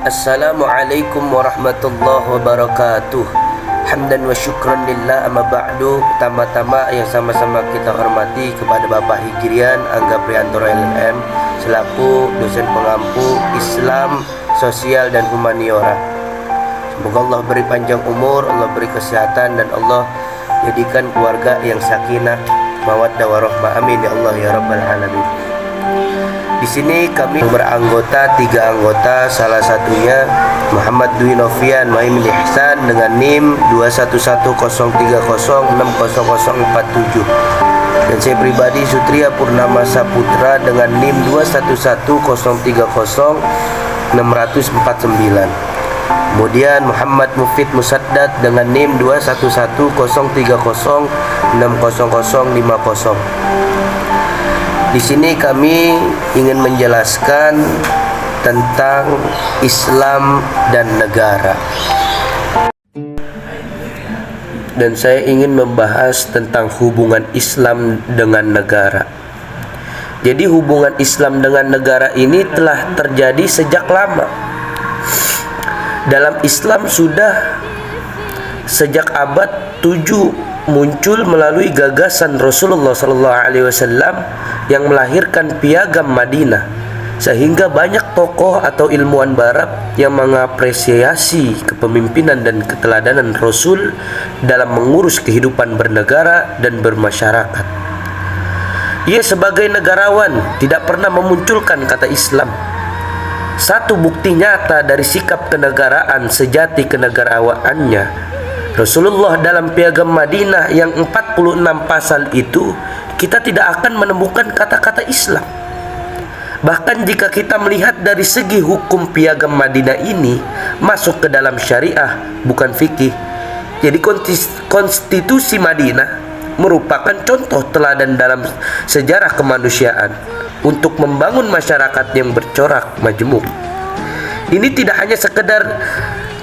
Assalamualaikum warahmatullahi wabarakatuh. Hamdan wa syukran lillah, amma ba'du. Pertama-tama yang sama-sama kita hormati kepada Bapak Hijrian Angga Priantoro LLM selaku dosen pengampu Islam, Sosial dan Humaniora. Semoga Allah beri panjang umur, Allah beri kesehatan, dan Allah jadikan keluarga yang sakinah, mawaddah warahmah. Amin ya Allah ya rabbal alamin. Di sini kami beranggota 3 anggota, salah satunya Muhammad Dwi Novian Muhammad Ihsan dengan NIM 211030600047, dan saya pribadi Sutria Purnama Saputra dengan NIM 2110300649. Kemudian Muhammad Mufid Musaddad dengan NIM 211030600050. Di sini kami ingin menjelaskan tentang Islam dan negara. Dan saya ingin membahas tentang hubungan Islam dengan negara. Jadi hubungan Islam dengan negara ini telah terjadi sejak lama. Dalam Islam sudah sejak abad 7 muncul melalui gagasan Rasulullah SAW yang melahirkan Piagam Madinah, sehingga banyak tokoh atau ilmuwan Barat yang mengapresiasi kepemimpinan dan keteladanan Rasul dalam mengurus kehidupan bernegara dan bermasyarakat. Ia sebagai negarawan tidak pernah memunculkan kata Islam. Satu bukti nyata dari sikap kenegaraan sejati kenegarawaannya, Rasulullah dalam Piagam Madinah yang 46 pasal itu, kita tidak akan menemukan kata-kata Islam. Bahkan jika kita melihat dari segi hukum Piagam Madinah ini masuk ke dalam syariah, bukan fikih. Jadi konstitusi Madinah merupakan contoh teladan dalam sejarah kemanusiaan untuk membangun masyarakat yang bercorak majemuk. Ini tidak hanya sekedar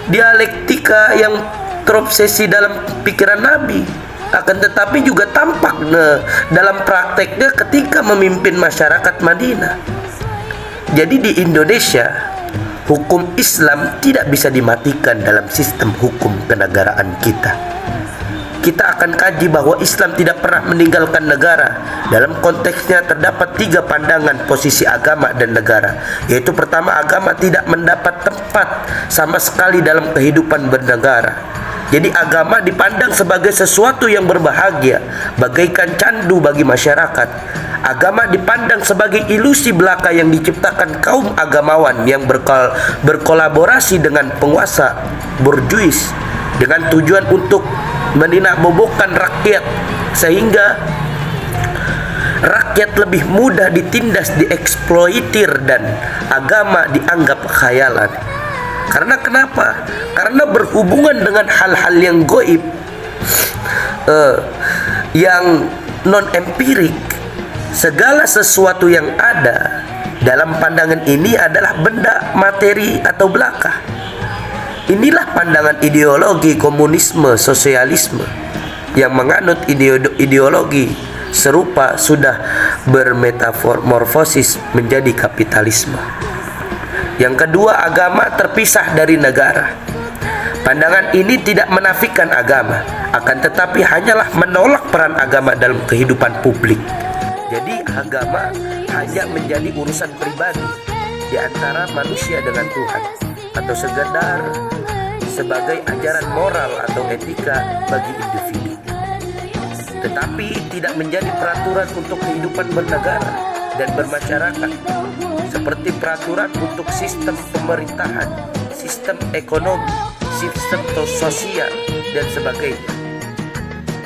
dialektika yang terobsesi dalam pikiran Nabi, akan tetapi juga tampak dalam prakteknya ketika memimpin masyarakat Madinah. Jadi di Indonesia, hukum Islam tidak bisa dimatikan dalam sistem hukum kenegaraan kita. Kita akan kaji bahwa Islam tidak pernah meninggalkan negara. Dalam konteksnya terdapat 3 pandangan posisi agama dan negara, yaitu pertama, agama tidak mendapat tempat sama sekali dalam kehidupan bernegara. Jadi agama dipandang sebagai sesuatu yang berbahagia, bagaikan candu bagi masyarakat. Agama dipandang sebagai ilusi belaka yang diciptakan kaum agamawan yang berkolaborasi dengan penguasa borjuis dengan tujuan untuk meninakbobokkan rakyat, sehingga rakyat lebih mudah ditindas, dieksploitir, dan agama dianggap khayalan. Karena kenapa? Karena berhubungan dengan hal-hal yang goib, yang non-empirik. Segala sesuatu yang ada dalam pandangan ini adalah benda materi atau belaka. Inilah pandangan ideologi komunisme, sosialisme yang menganut ideologi serupa sudah bermetamorfosis menjadi kapitalisme. Yang kedua, agama terpisah dari negara. Pandangan ini tidak menafikan agama, akan tetapi hanyalah menolak peran agama dalam kehidupan publik. Jadi agama hanya menjadi urusan pribadi di antara manusia dengan Tuhan, atau sekedar sebagai ajaran moral atau etika bagi individu, tetapi tidak menjadi peraturan untuk kehidupan bernegara dan bermasyarakat, seperti peraturan untuk sistem pemerintahan, sistem ekonomi, sistem sosial, dan sebagainya.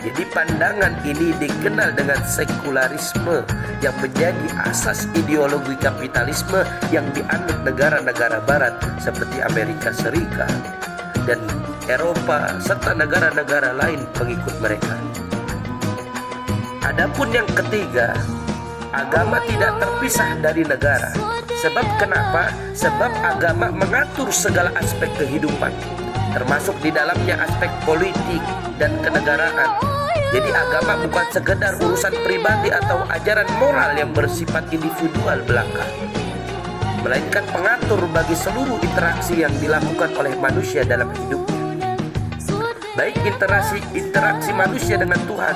Jadi pandangan ini dikenal dengan sekularisme yang menjadi asas ideologi kapitalisme yang dianut negara-negara barat seperti Amerika Serikat dan Eropa serta negara-negara lain pengikut mereka. Adapun yang ketiga, agama tidak terpisah dari negara. Sebab kenapa? Sebab agama mengatur segala aspek kehidupan, termasuk di dalamnya aspek politik dan kenegaraan. Jadi agama bukan sekedar urusan pribadi atau ajaran moral yang bersifat individual belaka, melainkan pengatur bagi seluruh interaksi yang dilakukan oleh manusia dalam hidupnya. Baik interaksi manusia dengan Tuhan,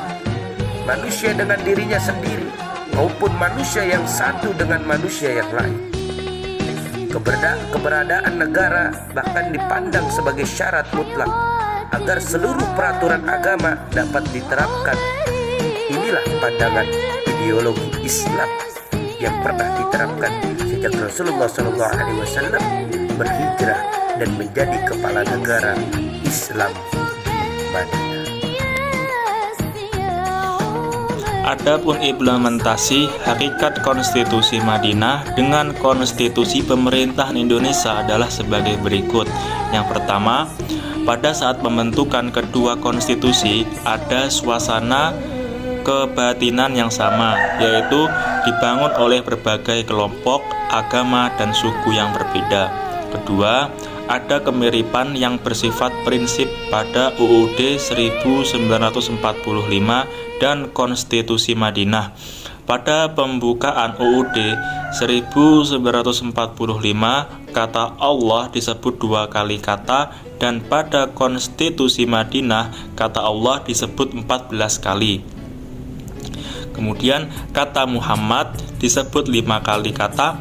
manusia dengan dirinya sendiri, maupun manusia yang satu dengan manusia yang lain. Keberadaan negara bahkan dipandang sebagai syarat mutlak agar seluruh peraturan agama dapat diterapkan. Inilah pandangan ideologi Islam yang pernah diterapkan sejak Rasulullah SAW berhijrah dan menjadi kepala negara Islam di Madinah. Adapun implementasi hakikat konstitusi Madinah dengan konstitusi pemerintahan Indonesia adalah sebagai berikut. Yang pertama, pada saat pembentukan kedua konstitusi ada suasana kebatinan yang sama, yaitu dibangun oleh berbagai kelompok, agama, dan suku yang berbeda. Kedua, ada kemiripan yang bersifat prinsip pada UUD 1945 dan Konstitusi Madinah. Pada pembukaan UUD 1945, kata Allah disebut 2 kali kata, dan pada Konstitusi Madinah, kata Allah disebut 14 kali. Kemudian kata Muhammad disebut 5 kali kata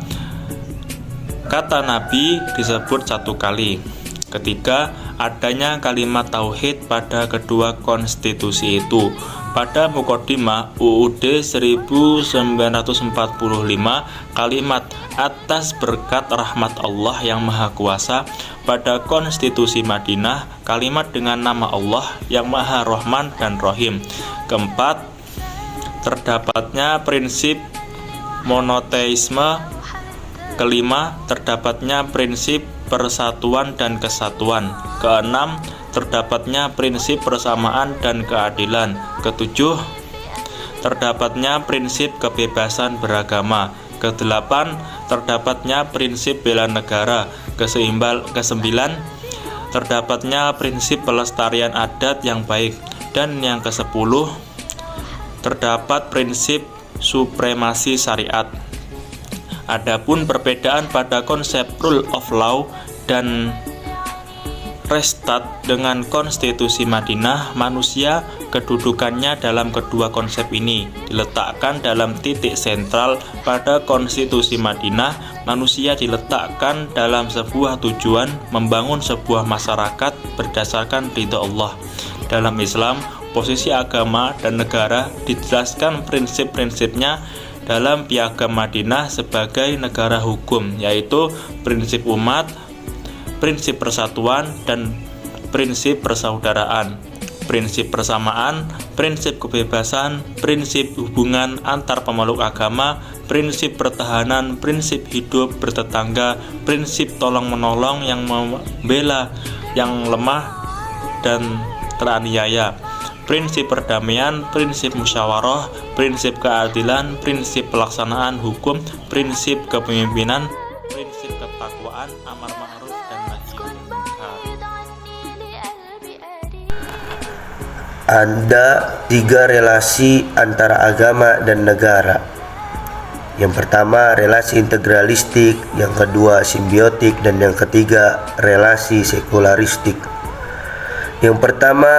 Nabi disebut 1 kali. Ketiga, adanya kalimat tauhid pada kedua konstitusi itu. Pada Muqaddimah UUD 1945, kalimat atas berkat rahmat Allah yang Maha Kuasa. Pada Konstitusi Madinah, kalimat dengan nama Allah yang Maha Rahman dan Rahim. Keempat, terdapatnya prinsip monoteisme. Kelima, terdapatnya prinsip persatuan dan kesatuan. Keenam, terdapatnya prinsip persamaan dan keadilan. Ketujuh, terdapatnya prinsip kebebasan beragama. Kedelapan, terdapatnya prinsip bela negara. Kesembilan, terdapatnya prinsip pelestarian adat yang baik. Dan yang kesepuluh, terdapat prinsip supremasi syariat. Adapun perbedaan pada konsep rule of law dan restat dengan konstitusi Madinah, manusia kedudukannya dalam kedua konsep ini diletakkan dalam titik sentral. Pada konstitusi Madinah, manusia diletakkan dalam sebuah tujuan membangun sebuah masyarakat berdasarkan ridha Allah. Dalam Islam, posisi agama dan negara dijelaskan prinsip-prinsipnya dalam Piagam Madinah sebagai negara hukum, yaitu prinsip umat, prinsip persatuan, dan prinsip persaudaraan, prinsip persamaan, prinsip kebebasan, prinsip hubungan antar pemeluk agama, prinsip pertahanan, prinsip hidup bertetangga, prinsip tolong-menolong yang membela yang lemah dan teraniaya, prinsip perdamaian, prinsip musyawarah, prinsip keadilan, prinsip pelaksanaan hukum, prinsip kepemimpinan, prinsip ketakwaan, amar ma'ruf dan nahi munkar. Ada 3 relasi antara agama dan negara. Yang pertama, relasi integralistik, yang kedua simbiotik, dan yang ketiga relasi sekularistik. Yang pertama,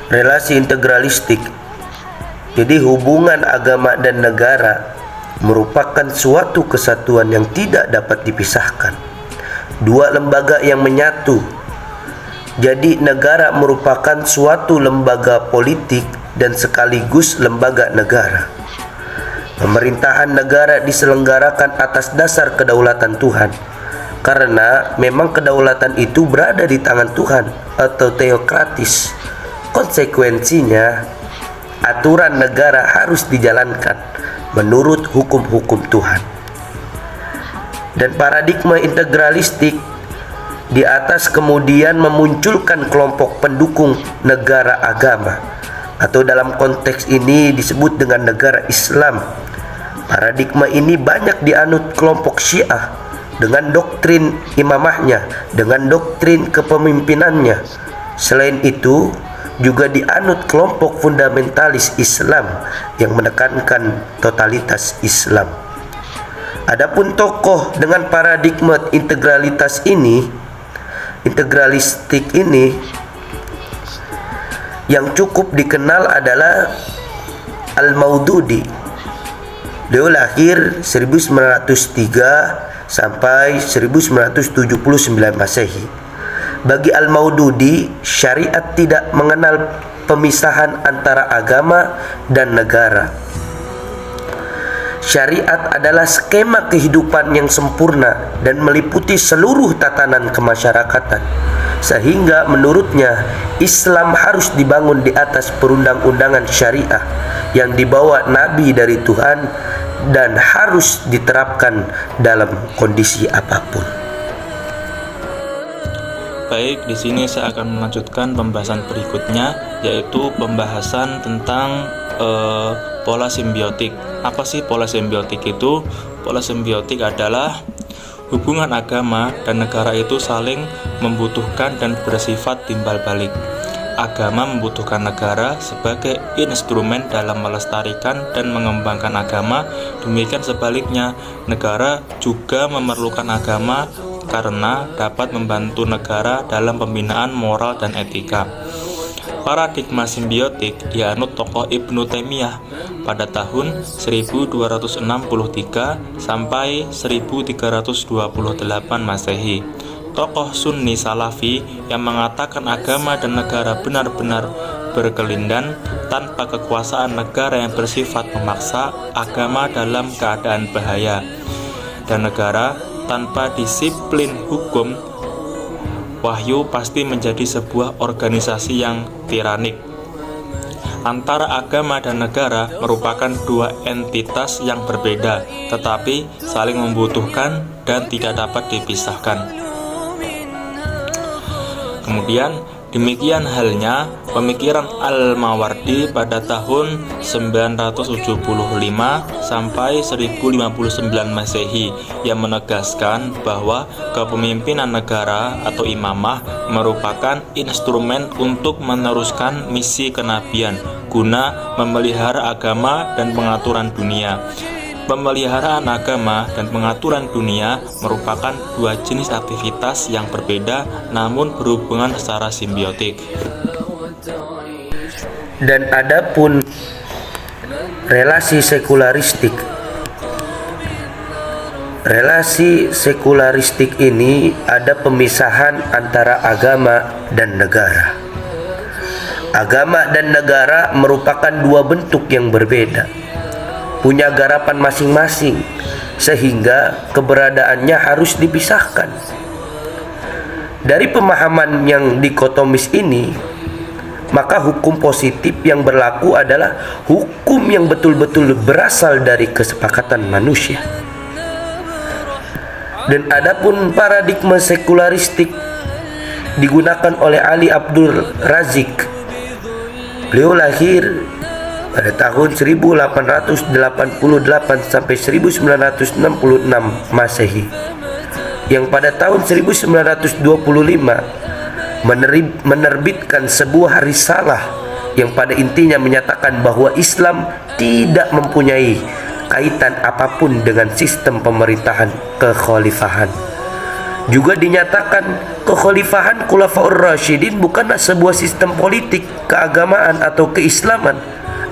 relasi integralistik. Jadi hubungan agama dan negara merupakan suatu kesatuan yang tidak dapat dipisahkan. 2 lembaga yang menyatu. Jadi negara merupakan suatu lembaga politik dan sekaligus lembaga negara. Pemerintahan negara diselenggarakan atas dasar kedaulatan Tuhan, karena memang kedaulatan itu berada di tangan Tuhan atau teokratis. Konsekuensinya, aturan negara harus dijalankan menurut hukum-hukum Tuhan. Dan paradigma integralistik di atas kemudian memunculkan kelompok pendukung negara agama, atau dalam konteks ini disebut dengan negara Islam, Paradigma ini banyak dianut kelompok Syiah dengan doktrin imamahnya, dengan doktrin kepemimpinannya. Selain itu, juga dianut kelompok fundamentalis Islam yang menekankan totalitas Islam. Adapun tokoh dengan paradigma integralistik ini yang cukup dikenal adalah Al-Maududi. Beliau lahir 1903 sampai 1979 Masehi. Bagi Al-Maududi, syariat tidak mengenal pemisahan antara agama dan negara. Syariat adalah skema kehidupan yang sempurna dan meliputi seluruh tatanan kemasyarakatan. Sehingga menurutnya Islam harus dibangun di atas perundang-undangan syariah yang dibawa Nabi dari Tuhan dan harus diterapkan dalam kondisi apapun. Baik, di sini saya akan melanjutkan pembahasan berikutnya, yaitu pembahasan tentang pola simbiotik. Apa sih pola simbiotik itu? Pola simbiotik adalah hubungan agama dan negara itu saling membutuhkan dan bersifat timbal balik. Agama membutuhkan negara sebagai instrumen dalam melestarikan dan mengembangkan agama. Demikian sebaliknya, negara juga memerlukan agama karena dapat membantu negara dalam pembinaan moral dan etika. Paradigma simbiotik dianut tokoh Ibnu Taimiyah pada tahun 1263 sampai 1328 Masehi. Tokoh Sunni Salafi yang mengatakan agama dan negara benar-benar berkelindan tanpa kekuasaan negara yang bersifat memaksa, agama dalam keadaan bahaya, dan negara tanpa disiplin hukum wahyu pasti menjadi sebuah organisasi yang tiranik. Antara agama dan negara merupakan dua entitas yang berbeda, tetapi saling membutuhkan dan tidak dapat dipisahkan. Kemudian demikian halnya pemikiran Al-Mawardi pada tahun 975 sampai 1059 Masehi yang menegaskan bahwa kepemimpinan negara atau imamah merupakan instrumen untuk meneruskan misi kenabian guna memelihara agama dan pengaturan dunia. Pemeliharaan agama dan pengaturan dunia merupakan dua jenis aktivitas yang berbeda namun berhubungan secara simbiotik. Dan adapun relasi sekularistik. Relasi sekularistik ini ada pemisahan antara agama dan negara. Agama dan negara merupakan dua bentuk yang berbeda, punya garapan masing-masing, sehingga keberadaannya harus dipisahkan. Dari pemahaman yang dikotomis ini, maka hukum positif yang berlaku adalah hukum yang betul-betul berasal dari kesepakatan manusia. Dan adapun paradigma sekularistik digunakan oleh Ali Abdul Razik. Beliau lahir pada tahun 1888 sampai 1966 Masehi, yang pada tahun 1925 menerbitkan sebuah risalah yang pada intinya menyatakan bahwa Islam tidak mempunyai kaitan apapun dengan sistem pemerintahan kekhalifahan. Juga dinyatakan kekhalifahan Khulafaur Rasyidin bukanlah sebuah sistem politik, keagamaan atau keislaman,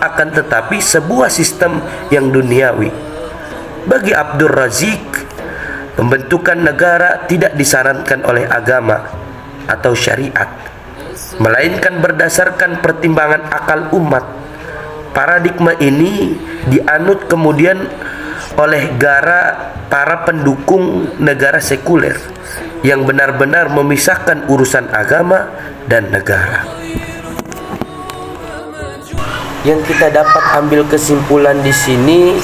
akan tetapi sebuah sistem yang duniawi. Bagi Abdul Razik, pembentukan negara tidak disarankan oleh agama atau syariat, melainkan berdasarkan pertimbangan akal umat. Paradigma ini dianut kemudian oleh para pendukung negara sekuler yang benar-benar memisahkan urusan agama dan negara. Yang kita dapat ambil kesimpulan di sini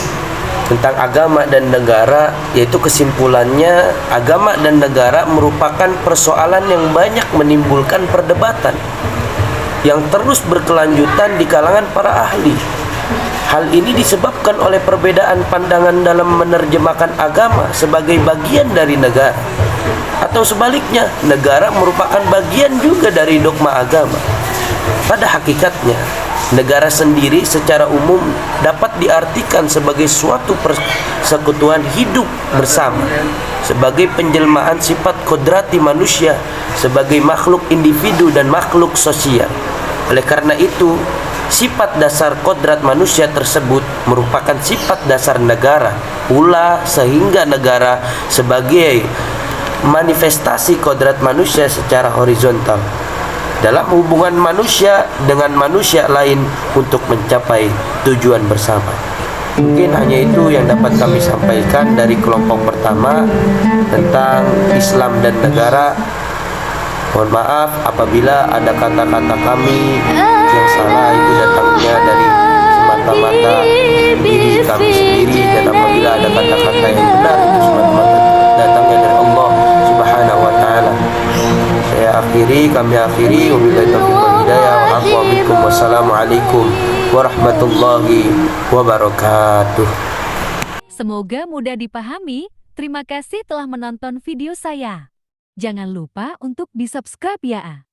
tentang agama dan negara, yaitu kesimpulannya agama dan negara merupakan persoalan yang banyak menimbulkan perdebatan yang terus berkelanjutan di kalangan para ahli. Hal ini disebabkan oleh perbedaan pandangan dalam menerjemahkan agama sebagai bagian dari negara, atau sebaliknya, negara merupakan bagian juga dari dogma agama. Pada hakikatnya, negara sendiri secara umum dapat diartikan sebagai suatu persekutuan hidup bersama, sebagai penjelmaan sifat kodrati manusia sebagai makhluk individu dan makhluk sosial. Oleh karena itu, sifat dasar kodrat manusia tersebut merupakan sifat dasar negara pula, sehingga negara sebagai manifestasi kodrat manusia secara horizontal dalam hubungan manusia dengan manusia lain untuk mencapai tujuan bersama. Mungkin hanya itu yang dapat kami sampaikan dari kelompok pertama tentang Islam dan negara. Mohon maaf apabila ada kata-kata kami yang salah, itu datangnya dari semata-mata diri kami sendiri, dan apabila ada kata-kata yang benar, itu semata-mata datangnya dari Allah Subhanahu wa taala. Kami akhiri wabillahi taufiq wal hidayah wa aqwa minkum. Wassalamualaikum warahmatullahi wabarakatuh. Semoga mudah dipahami. Terima kasih telah menonton video saya. Jangan lupa untuk di-subscribe ya.